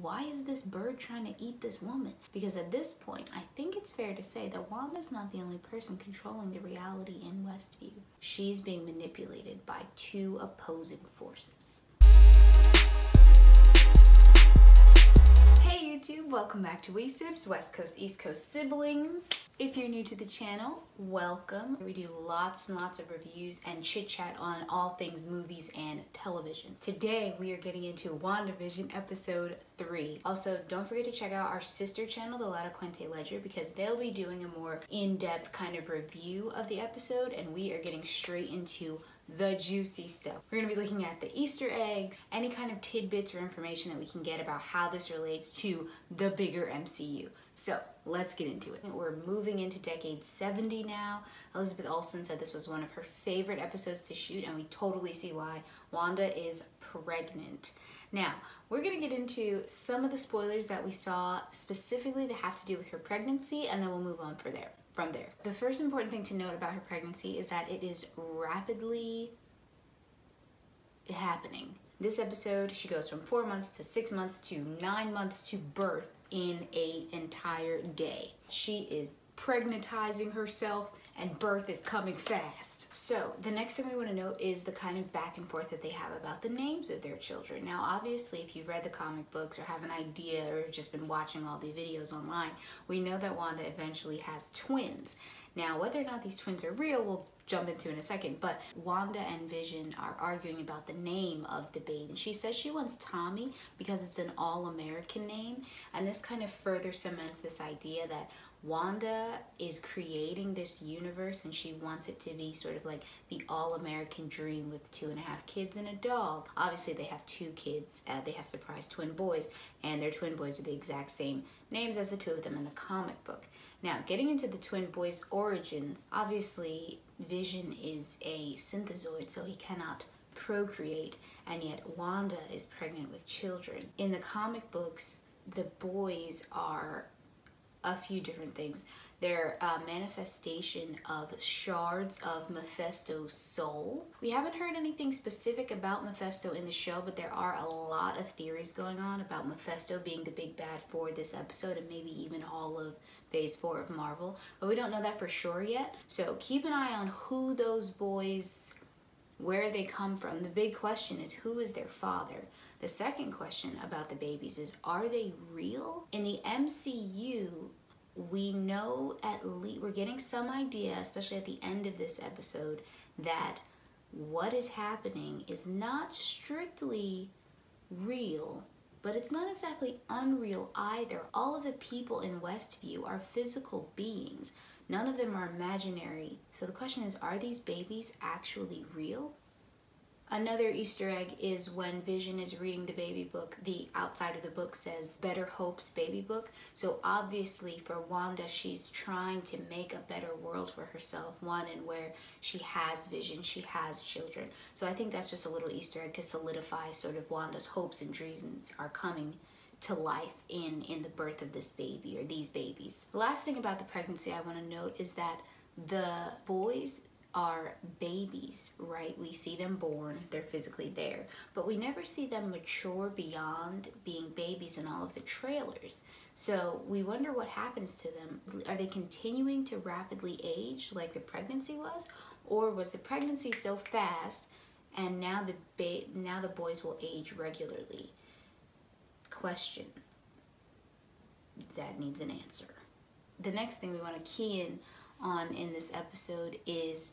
why is this bird trying to eat this woman? Because at this point, I think it's fair to say that Wanda's not the only person controlling the reality in Westview. She's being manipulated by two opposing forces. Hey YouTube, welcome back to SIBZ, West Coast, East Coast siblings. If you're new to the channel, welcome. We do lots and lots of reviews and chit chat on all things movies and television. Today we are getting into Wandavision episode 3. Also, don't forget to check out our sister channel, The Latta Quente Ledger, because they'll be doing a more in-depth kind of review of the episode, and we are getting straight into the juicy stuff. We're gonna be looking at the Easter eggs, any kind of tidbits or information that we can get about how this relates to the bigger MCU. So let's get into it. We're moving into decade 70 now. Elizabeth Olsen said this was one of her favorite episodes to shoot, and we totally see why. Wanda is pregnant. Now, we're gonna get into some of the spoilers that we saw specifically that have to do with her pregnancy, and then we'll move on from there. The first important thing to note about her pregnancy is that it is rapidly happening. This episode, she goes from 4 months to 6 months to 9 months to birth in an entire day. She is pregnantizing herself and birth is coming fast. So the next thing we want to note is the kind of back and forth that they have about the names of their children. Now obviously if you've read the comic books or have an idea or just been watching all the videos online, we know that Wanda eventually has twins. Now whether or not these twins are real, we'll jump into in a second, but Wanda and Vision are arguing about the name of the baby. She says she wants Tommy because it's an all-American name, and this kind of further cements this idea that Wanda is creating this universe and she wants it to be sort of like the all-American dream with 2.5 kids and a dog. Obviously they have 2 kids, they have surprise twin boys, and their twin boys are the exact same names as the 2 of them in the comic book. Now, getting into the twin boys' origins, obviously Vision is a synthezoid, so he cannot procreate, and yet Wanda is pregnant with children. In the comic books, the boys are a few different things. They're a manifestation of shards of Mephisto's soul. We haven't heard anything specific about Mephisto in the show, but there are a lot of theories going on about Mephisto being the big bad for this episode and maybe even all of Phase 4 of Marvel, but we don't know that for sure yet. So keep an eye on who those boys, where they come from. The big question is, who is their father? The second question about the babies is, are they real? In the MCU, we know at least, we're getting some idea, especially at the end of this episode, that what is happening is not strictly real, but it's not exactly unreal either. All of the people in Westview are physical beings. None of them are imaginary. So the question is, are these babies actually real? Another Easter egg is when Vision is reading the baby book, the outside of the book says Better Hopes baby book. So obviously for Wanda, she's trying to make a better world for herself, one in where she has Vision, she has children. So I think that's just a little Easter egg to solidify sort of Wanda's hopes and dreams are coming to life in the birth of this baby or these babies. The last thing about the pregnancy I want to note is that the boys are babies, right? We see them born, they're physically there, but we never see them mature beyond being babies in all of the trailers. So we wonder what happens to them. Are they continuing to rapidly age like the pregnancy was? Or was the pregnancy so fast and now the boys will age regularly? Question that needs an answer. The next thing we want to key in on in this episode is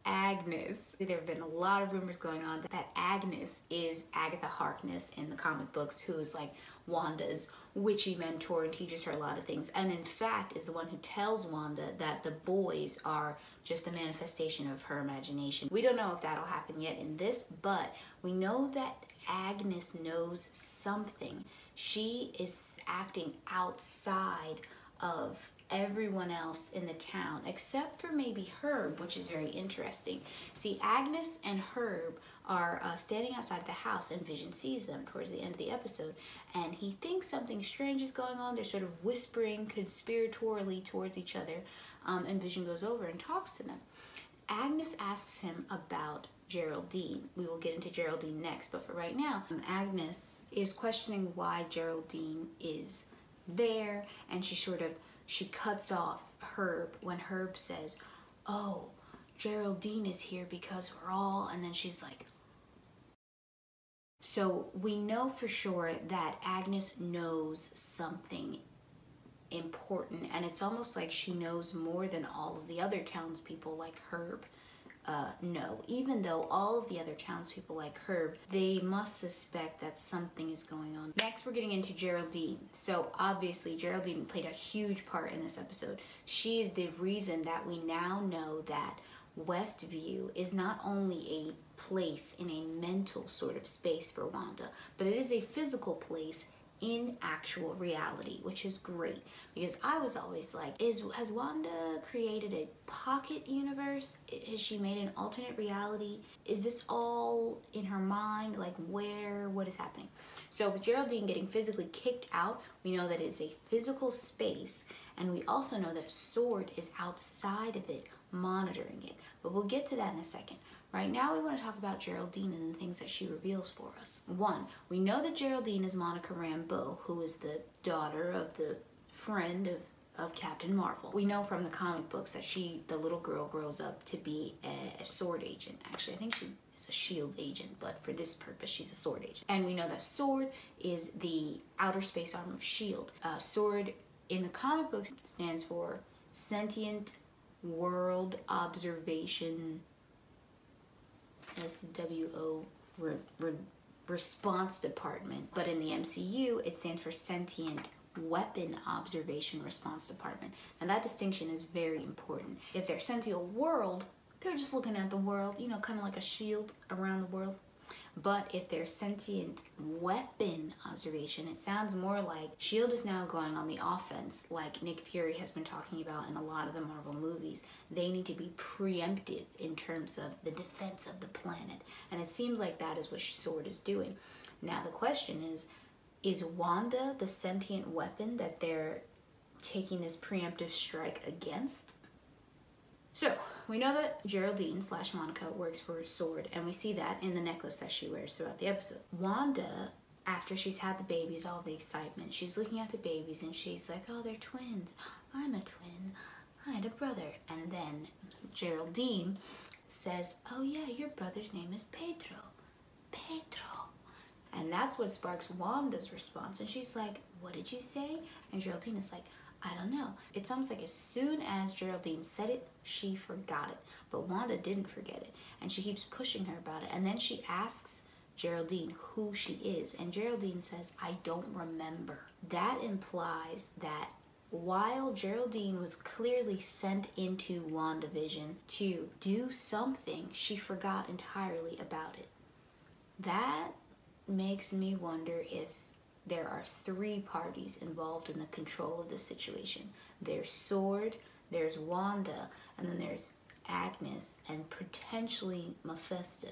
Agnes. There have been a lot of rumors going on that Agnes is Agatha Harkness in the comic books, who is like Wanda's witchy mentor and teaches her a lot of things, and in fact is the one who tells Wanda that the boys are just a manifestation of her imagination. We don't know if that'll happen yet in this, but we know that Agnes knows something. She is acting outside of everyone else in the town, except for maybe Herb, which is very interesting. See, Agnes and Herb are standing outside the house, and Vision sees them towards the end of the episode, and he thinks something strange is going on. They're sort of whispering conspiratorially towards each other, and Vision goes over and talks to them. Agnes asks him about Geraldine. We will get into Geraldine next, but for right now, Agnes is questioning why Geraldine is there, and she cuts off Herb when Herb says, oh, Geraldine is here because we're all, and then she's like, so we know for sure that Agnes knows something important, and it's almost like she knows more than all of the other townspeople like Herb know. Even though all of the other townspeople like Herb, they must suspect that something is going on. Next, we're getting into Geraldine. So obviously Geraldine played a huge part in this episode. She is the reason that we now know that Westview is not only a place in a mental sort of space for Wanda, but it is a physical place in actual reality, which is great, because I was always like, has Wanda created a pocket universe? Has she made an alternate reality? Is this all in her mind? Like, what is happening? So with Geraldine getting physically kicked out, we know that it's a physical space, and we also know that Sword is outside of it, monitoring it. But we'll get to that in a second. Right now, we want to talk about Geraldine and the things that she reveals for us. One, we know that Geraldine is Monica Rambeau, who is the daughter of the friend of Captain Marvel. We know from the comic books that the little girl, grows up to be a sword agent. Actually, I think she is a shield agent, but for this purpose, she's a sword agent. And we know that Sword is the outer space arm of shield. Sword in the comic books stands for Sentient World Observation, SWO, Response Department. But in the MCU, it stands for Sentient Weapon Observation Response Department. And that distinction is very important. If they're Sentient World, they're just looking at the world, you know, kind of like a shield around the world. But if they're Sentient Weapon Observation, it sounds more like S.H.I.E.L.D. is now going on the offense, like Nick Fury has been talking about in a lot of the Marvel movies. They need to be preemptive in terms of the defense of the planet. And it seems like that is what Sword is doing. Now the question is Wanda the sentient weapon that they're taking this preemptive strike against? So, we know that Geraldine / Monica works for Sword, and we see that in the necklace that she wears throughout the episode. Wanda, after she's had the babies, all the excitement, she's looking at the babies and she's like, oh, they're twins. I'm a twin. I had a brother. And then Geraldine says, oh yeah, your brother's name is Pedro. Pedro. And that's what sparks Wanda's response. And she's like, what did you say? And Geraldine is like, I don't know. It's almost like as soon as Geraldine said it, she forgot it. But Wanda didn't forget it. And she keeps pushing her about it. And then she asks Geraldine who she is. And Geraldine says, I don't remember. That implies that while Geraldine was clearly sent into Wandavision to do something, she forgot entirely about it. That makes me wonder if there are 3 parties involved in the control of the situation. There's Sword, there's Wanda, and then there's Agnes, and potentially Mephisto.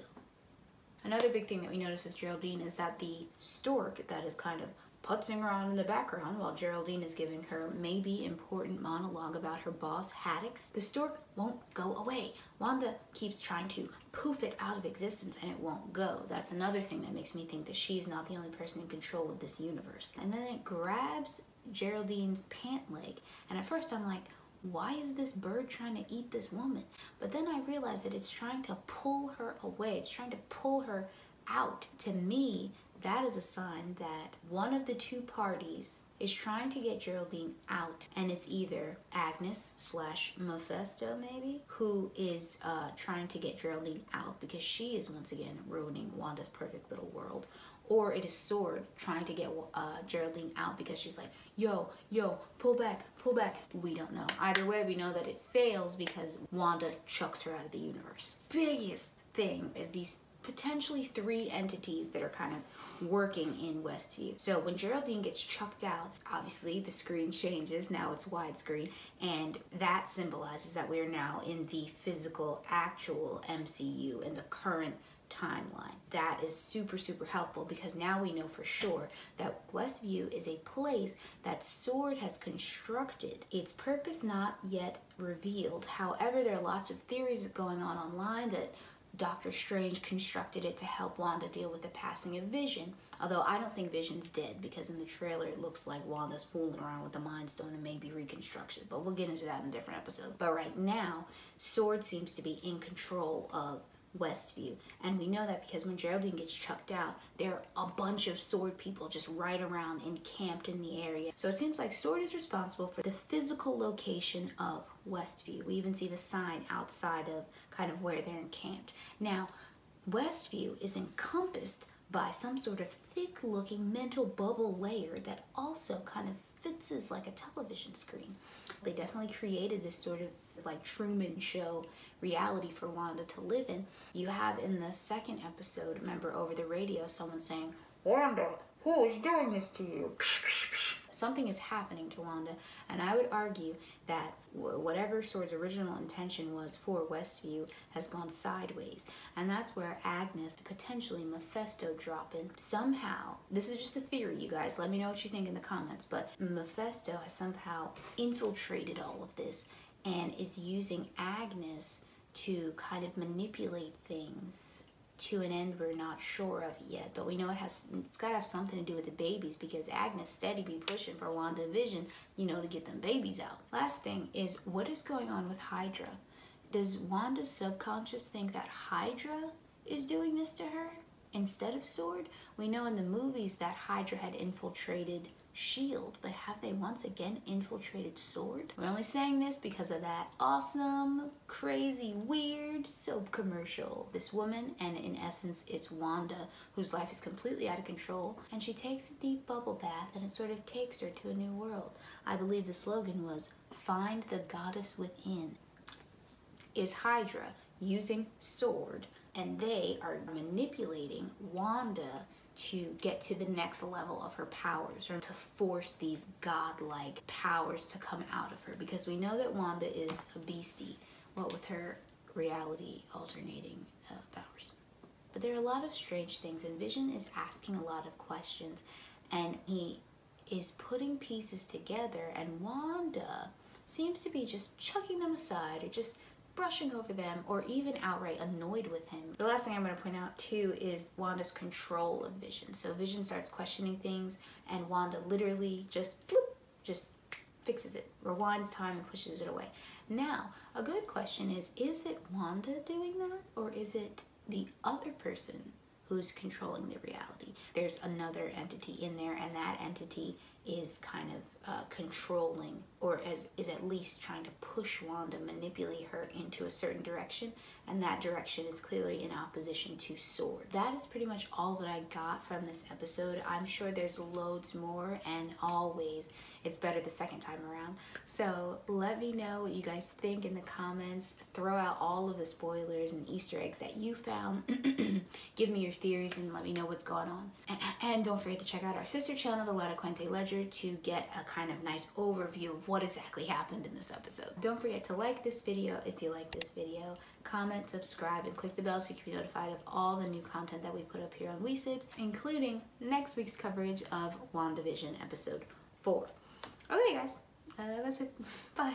Another big thing that we notice with Geraldine is that the stork that is kind of putzing around in the background while Geraldine is giving her maybe important monologue about her boss Haddix, the stork won't go away. Wanda keeps trying to poof it out of existence and it won't go. That's another thing that makes me think that she's not the only person in control of this universe. And then it grabs Geraldine's pant leg, and at first I'm like, why is this bird trying to eat this woman? But then I realized that it's trying to pull her away. It's trying to pull her out. To me, that is a sign that one of the 2 parties is trying to get Geraldine out, and it's either Agnes / Mephisto maybe, who is trying to get Geraldine out because she is once again ruining Wanda's perfect little world, or it is Sword trying to get Geraldine out because she's like, yo, pull back. We don't know. Either way, we know that it fails because Wanda chucks her out of the universe. Biggest thing is these potentially 3 entities that are kind of working in Westview. So when Geraldine gets chucked out, obviously the screen changes. Now it's widescreen, and that symbolizes that we are now in the physical, actual MCU in the current timeline. That is super, super helpful because now we know for sure that Westview is a place that Sword has constructed. Its purpose not yet revealed. However, there are lots of theories going on online that Doctor Strange constructed it to help Wanda deal with the passing of Vision. Although I don't think Vision's dead, because in the trailer it looks like Wanda's fooling around with the Mind Stone and maybe reconstruction. But we'll get into that in a different episode. But right now, Sword seems to be in control of Westview. And we know that because when Geraldine gets chucked out, there are a bunch of Sword people just right around encamped in the area. So it seems like Sword is responsible for the physical location of Westview. We even see the sign outside of kind of where they're encamped. Now, Westview is encompassed by some sort of thick-looking mental bubble layer that also kind of fixes like a television screen. They definitely created this sort of like Truman Show reality for Wanda to live in. You have in the second episode, remember, over the radio, someone saying, "Wanda, who is doing this to you?" Something is happening to Wanda, and I would argue that whatever Sword's original intention was for Westview has gone sideways, and that's where Agnes, potentially Mephisto, drop in. Somehow, this is just a theory, you guys, let me know what you think in the comments, but Mephisto has somehow infiltrated all of this and is using Agnes to kind of manipulate things to an end we're not sure of yet, but we know it's got to have something to do with the babies, because Agnes steady be pushing for Wandavision, you know, to get them babies out. Last thing is, what is going on with Hydra? Does Wanda's subconscious think that Hydra is doing this to her instead of Sword? We know in the movies that Hydra had infiltrated S.H.I.E.L.D., but have they once again infiltrated Sword? We're only saying this because of that awesome, crazy, weird soap commercial. This woman, and in essence it's Wanda, whose life is completely out of control, and she takes a deep bubble bath and it sort of takes her to a new world. I believe the slogan was, "Find the goddess within." Is Hydra using Sword, and they are manipulating Wanda to get to the next level of her powers, or to force these godlike powers to come out of her? Because we know that Wanda is a beastie, what with her reality alternating powers. But there are a lot of strange things, and Vision is asking a lot of questions, and he is putting pieces together, and Wanda seems to be just chucking them aside, or just brushing over them, or even outright annoyed with him. The last thing I'm going to point out too is Wanda's control of Vision. So Vision starts questioning things, and Wanda literally just bloop, just fixes it, rewinds time and pushes it away. Now, a good question is it Wanda doing that, or is it the other person who's controlling the reality? There's another entity in there, and that entity is kind of controlling, or is at least trying to push Wanda, manipulate her into a certain direction, and that direction is clearly in opposition to Sword. That is pretty much all that I got from this episode. I'm sure there's loads more, and always it's better the second time around. So let me know what you guys think in the comments. Throw out all of the spoilers and Easter eggs that you found. Give me your theories and let me know what's going on. And don't forget to check out our sister channel, the La Quente Ledger, to get a kind of nice overview of what exactly happened in this episode. Don't forget to like this video if you like this video, comment, subscribe, and click the bell so you can be notified of all the new content that we put up here on SIBZ, including next week's coverage of WandaVision episode 4. Okay guys, that's it. Bye.